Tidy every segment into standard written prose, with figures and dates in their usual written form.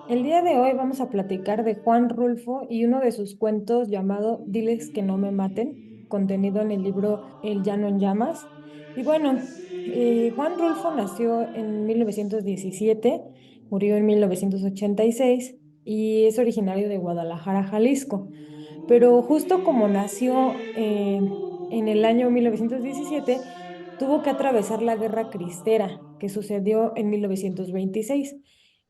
El día de hoy vamos a platicar de Juan Rulfo y uno de sus cuentos llamado Diles que no me maten, contenido en el libro El llano en llamas. Y bueno, Juan Rulfo nació en 1917, murió en 1986 y es originario de Guadalajara, Jalisco. Pero justo como nació en el año 1917, tuvo que atravesar la Guerra Cristera, que sucedió en 1926.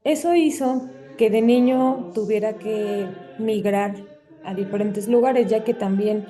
Eso hizo que de niño tuviera que migrar a diferentes lugares, ya que también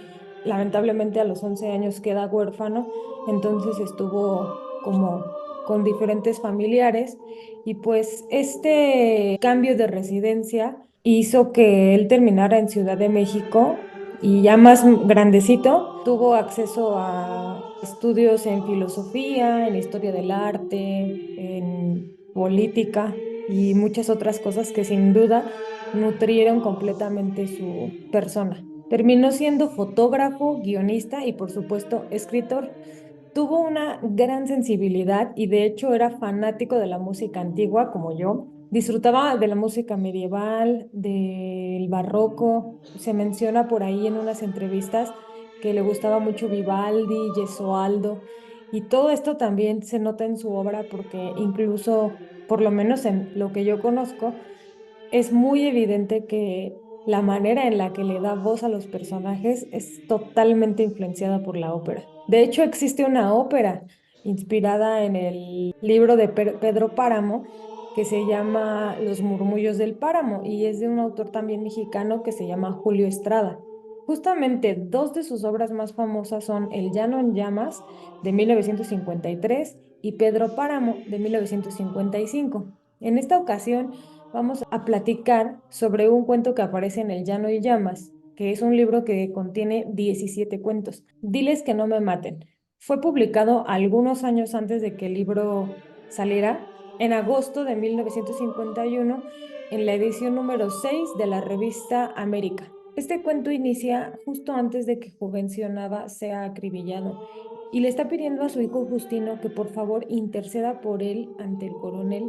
lamentablemente a los 11 años queda huérfano, entonces estuvo como con diferentes familiares y pues este cambio de residencia hizo que él terminara en Ciudad de México y ya más grandecito tuvo acceso a estudios en filosofía, en historia del arte, en política y muchas otras cosas que sin duda nutrieron completamente su persona. Terminó siendo fotógrafo, guionista y por supuesto escritor. Tuvo una gran sensibilidad y de hecho era fanático de la música antigua como yo. Disfrutaba de la música medieval, del barroco. Se menciona por ahí en unas entrevistas que le gustaba mucho Vivaldi, Gesualdo y todo esto también se nota en su obra porque incluso, por lo menos en lo que yo conozco, es muy evidente que la manera en la que le da voz a los personajes es totalmente influenciada por la ópera. De hecho, existe una ópera inspirada en el libro de Pedro Páramo que se llama Los Murmullos del Páramo y es de un autor también mexicano que se llama Julio Estrada. Justamente dos de sus obras más famosas son El Llano en Llamas de 1953 y Pedro Páramo de 1955. En esta ocasión, vamos a platicar sobre un cuento que aparece en El Llano y Llamas, que es un libro que contiene 17 cuentos. Diles que no me maten. Fue publicado algunos años antes de que el libro saliera, en agosto de 1951, en la edición número 6 de la revista América. Este cuento inicia justo antes de que Juvencio Nava sea acribillado y le está pidiendo a su hijo Justino que por favor interceda por él ante el coronel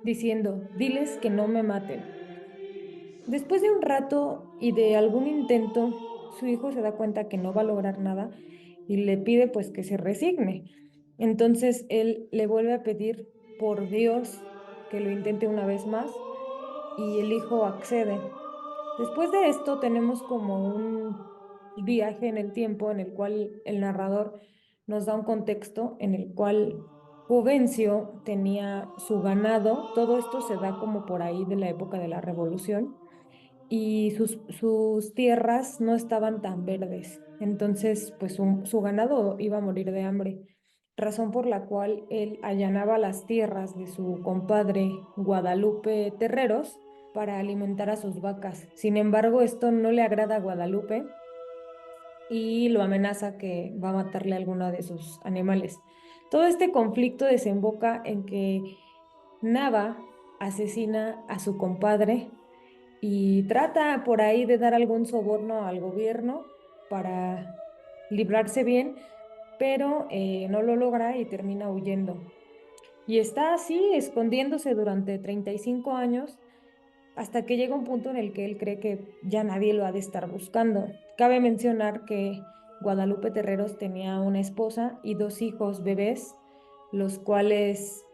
diciendo, diles que no me maten. Después de un rato y de algún intento, su hijo se da cuenta que no va a lograr nada y le pide pues que se resigne. Entonces él le vuelve a pedir por Dios que lo intente una vez más y el hijo accede. Después de esto tenemos como un viaje en el tiempo en el cual el narrador nos da un contexto en el cual Juvencio tenía su ganado, todo esto se da como por ahí de la época de la Revolución y sus tierras no estaban tan verdes, entonces pues su ganado iba a morir de hambre, razón por la cual él allanaba las tierras de su compadre Guadalupe Terreros para alimentar a sus vacas. Sin embargo, esto no le agrada a Guadalupe y lo amenaza que va a matarle a alguno de sus animales. Todo este conflicto desemboca en que Nava asesina a su compadre y trata por ahí de dar algún soborno al gobierno para librarse bien, pero no lo logra y termina huyendo. Y está así, escondiéndose durante 35 años hasta que llega un punto en el que él cree que ya nadie lo ha de estar buscando. Cabe mencionar que Guadalupe Terreros tenía una esposa y dos hijos bebés, los cuales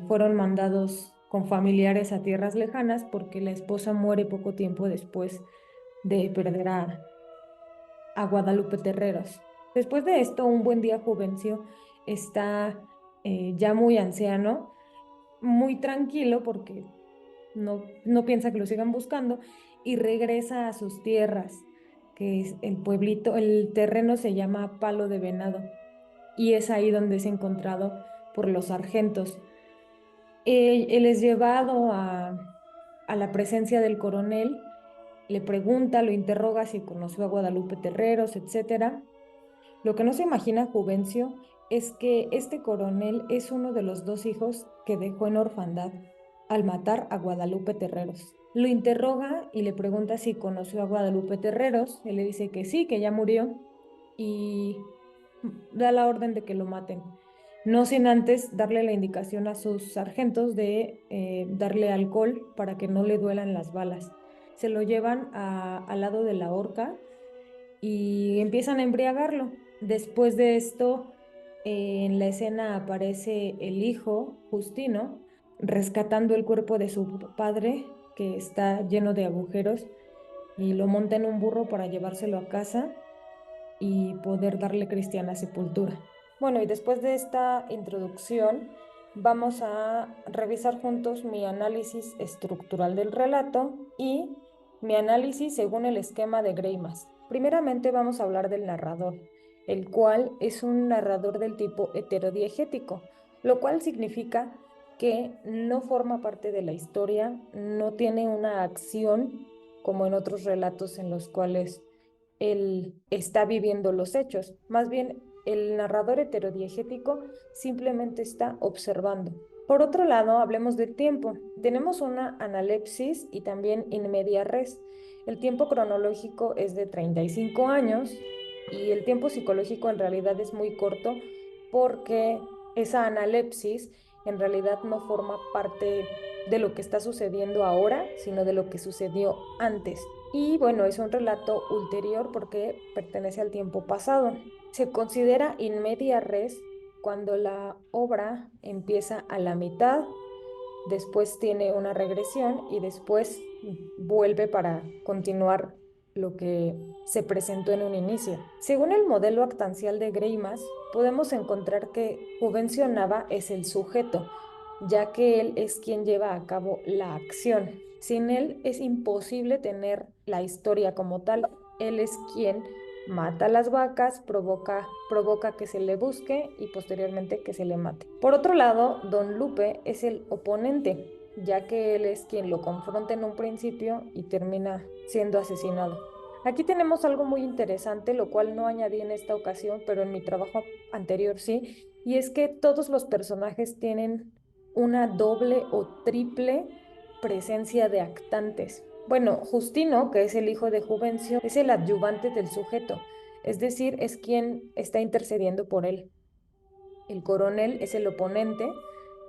fueron mandados con familiares a tierras lejanas porque la esposa muere poco tiempo después de perder a Guadalupe Terreros. Después de esto, un buen día Juvencio está ya muy anciano, muy tranquilo porque no piensa que lo sigan buscando y regresa a sus tierras, que es el pueblito, el terreno se llama Palo de Venado y es ahí donde es encontrado por los sargentos. Él es llevado a la presencia del coronel, le pregunta, lo interroga si conoció a Guadalupe Terreros, etcétera. Lo que no se imagina Juvencio es que este coronel es uno de los dos hijos que dejó en orfandad al matar a Guadalupe Terreros. Lo interroga y le pregunta si conoció a Guadalupe Terreros. Él le dice que sí, que ya murió y da la orden de que lo maten. no sin antes darle la indicación a sus sargentos de darle alcohol para que no le duelan las balas. Se lo llevan al lado de la horca y empiezan a embriagarlo. Después de esto, en la escena aparece el hijo, Justino, rescatando el cuerpo de su padre, que está lleno de agujeros, y lo monta en un burro para llevárselo a casa y poder darle cristiana sepultura. Bueno, y después de esta introducción, vamos a revisar juntos mi análisis estructural del relato y mi análisis según el esquema de Greimas. Primeramente vamos a hablar del narrador, el cual es un narrador del tipo heterodiegético, lo cual significa que no forma parte de la historia, no tiene una acción como en otros relatos en los cuales él está viviendo los hechos. Más bien, el narrador heterodiegético simplemente está observando. Por otro lado, hablemos del tiempo. Tenemos una analepsis y también in media res. El tiempo cronológico es de 35 años y el tiempo psicológico en realidad es muy corto porque esa analepsis en realidad no forma parte de lo que está sucediendo ahora, sino de lo que sucedió antes. Y bueno, es un relato ulterior porque pertenece al tiempo pasado. Se considera in media res cuando la obra empieza a la mitad, después tiene una regresión y después vuelve para continuar lo que se presentó en un inicio. Según el modelo actancial de Greimas, podemos encontrar que Juvencio Nava es el sujeto, ya que él es quien lleva a cabo la acción. Sin él es imposible tener la historia como tal. Él es quien mata a las vacas, provoca que se le busque y posteriormente que se le mate. Por otro lado, Don Lupe es el oponente, ya que él es quien lo confronta en un principio y termina siendo asesinado. Aquí tenemos algo muy interesante, lo cual no añadí en esta ocasión, pero en mi trabajo anterior sí, y es que todos los personajes tienen una doble o triple presencia de actantes. Bueno, Justino, que es el hijo de Juvencio, es el adyuvante del sujeto, es decir, es quien está intercediendo por él. El coronel es el oponente,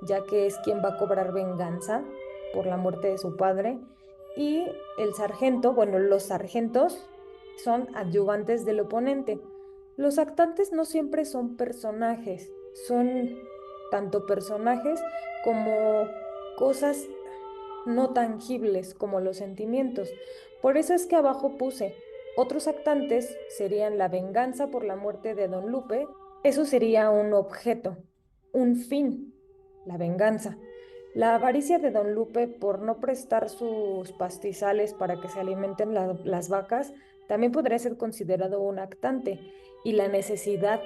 ya que es quien va a cobrar venganza por la muerte de su padre. Y el sargento, bueno, los sargentos son adyuvantes del oponente. Los actantes no siempre son personajes, son tanto personajes como cosas no tangibles como los sentimientos. Por eso es que abajo puse, otros actantes serían la venganza por la muerte de Don Lupe, eso sería un objeto, un fin, la venganza. La avaricia de Don Lupe por no prestar sus pastizales para que se alimenten las vacas también podría ser considerado un actante y la necesidad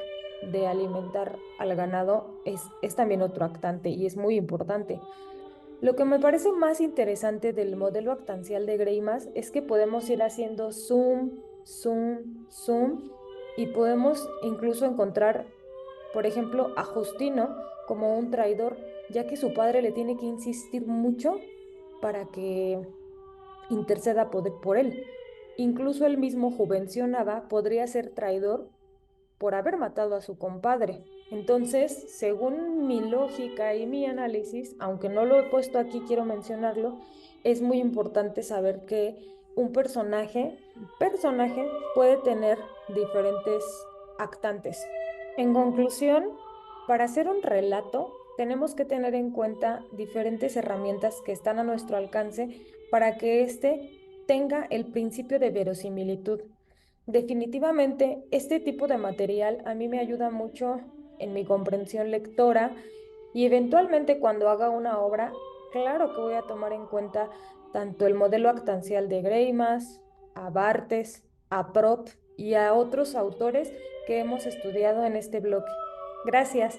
de alimentar al ganado es también otro actante y es muy importante. Lo que me parece más interesante del modelo actancial de Greimas es que podemos ir haciendo zoom, zoom, zoom y podemos incluso encontrar, por ejemplo, a Justino como un traidor, ya que su padre le tiene que insistir mucho para que interceda por él. Incluso el mismo Juvencio Nava podría ser traidor por haber matado a su compadre. Entonces, según mi lógica y mi análisis, aunque no lo he puesto aquí, quiero mencionarlo, es muy importante saber que un personaje puede tener diferentes actantes. En conclusión, para hacer un relato, tenemos que tener en cuenta diferentes herramientas que están a nuestro alcance para que éste tenga el principio de verosimilitud. Definitivamente, este tipo de material a mí me ayuda mucho en mi comprensión lectora y eventualmente cuando haga una obra, claro que voy a tomar en cuenta tanto el modelo actancial de Greimas, a Barthes, a Prop y a otros autores que hemos estudiado en este bloque. Gracias.